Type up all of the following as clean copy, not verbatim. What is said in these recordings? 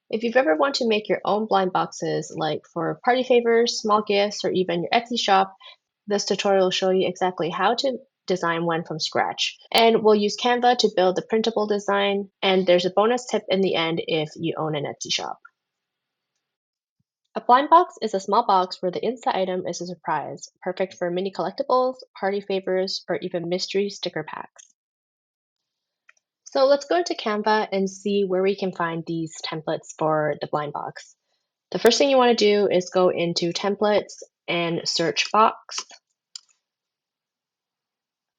If you've ever wanted to make your own blind boxes, like for party favors, small gifts, or even your Etsy shop, this tutorial will show you exactly how to design one from scratch. And we'll use Canva to build the printable design, and there's a bonus tip in the end if you own an Etsy shop. A blind box is a small box where the inside item is a surprise, perfect for mini collectibles, party favors, or even mystery sticker packs. So let's go into Canva and see where we can find these templates for the blind box. The first thing you want to do is go into templates and search box.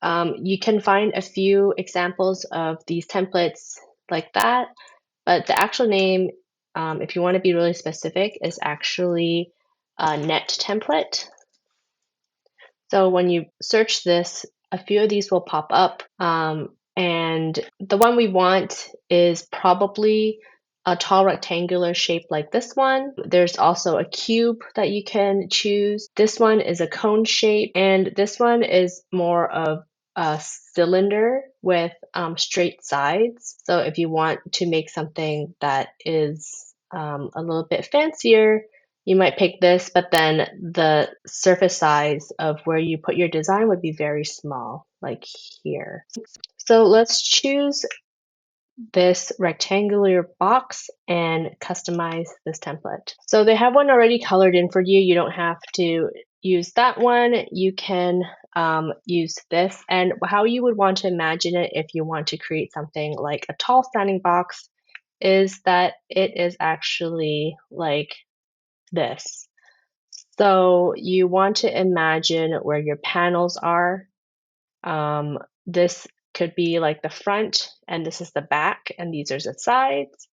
You can find a few examples of these templates like that, but the actual name, if you want to be really specific, is actually a net template. So when you search this, a few of these will pop up. And the one we want is probably a tall rectangular shape like this one. There's also a cube that you can choose. This one is a cone shape, and this one is more of a cylinder with straight sides. So if you want to make something that is a little bit fancier, you might pick this, but then the surface size of where you put your design would be very small, like here. So let's choose this rectangular box and customize this template. So they have one already colored in for you. You don't have to use that one. You can use this, and how you would want to imagine it if you want to create something like a tall standing box is that it is actually like this. So you want to imagine where your panels are. This could be like the front, and this is the back, and these are the sides.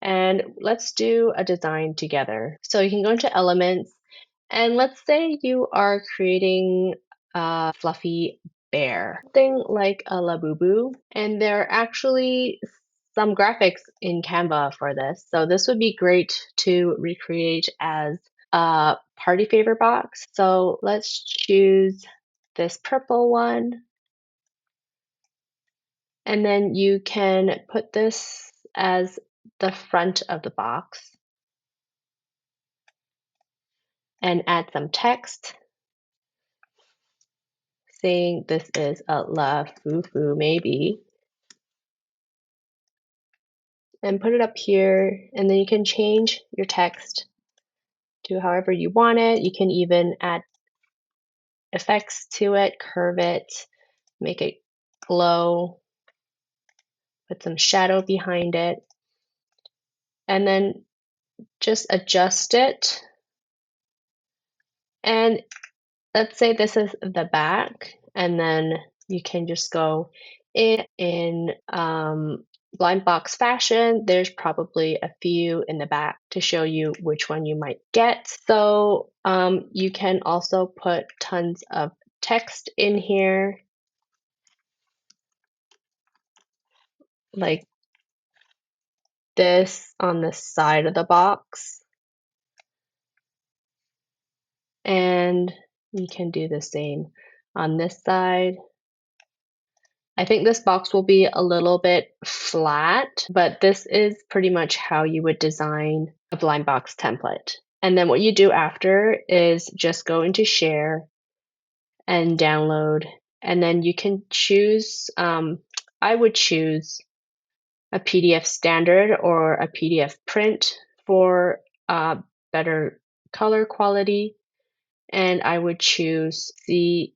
And let's do a design together. So you can go into elements, and let's say you are creating a fluffy bear, something like a Labubu. And there are actually some graphics in Canva for this. So this would be great to recreate as a party favor box. So let's choose this purple one. And then you can put this as the front of the box and add some text saying this is a la fufu maybe, and put it up here, and then you can change your text to however you want it. You can even add effects to it, curve it, make it glow, put some shadow behind it, and then just adjust it. And let's say this is the back, and then you can just go in blind box fashion. There's probably a few in the back to show you which one you might get. So you can also put tons of text in here, like this on the side of the box. And you can do the same on this side. I think this box will be a little bit flat, but this is pretty much how you would design a blind box template. And then what you do after is just go into share and download, and then you can choose, I would choose a PDF standard or a PDF print for better color quality. And I would choose CMYK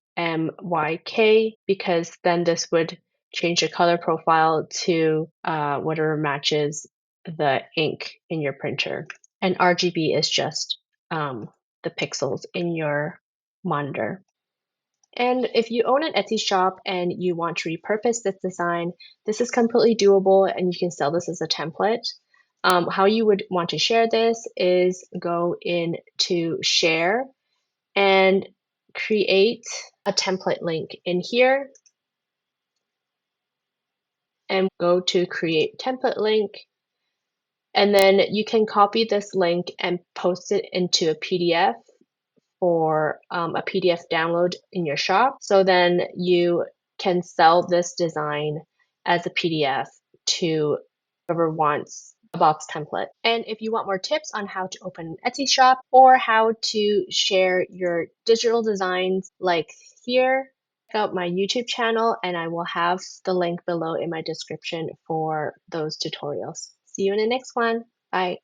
because then this would change the color profile to whatever matches the ink in your printer. And RGB is just the pixels in your monitor. And if you own an Etsy shop and you want to repurpose this design, this is completely doable and you can sell this as a template. How you would want to share this is go into share and create a template link in here and go to create template link. And then you can copy this link and post it into a PDF or a PDF download in your shop. So then you can sell this design as a PDF to whoever wants box template. And if you want more tips on how to open an Etsy shop or how to share your digital designs like here, check out my YouTube channel and I will have the link below in my description for those tutorials. See you in the next one. Bye.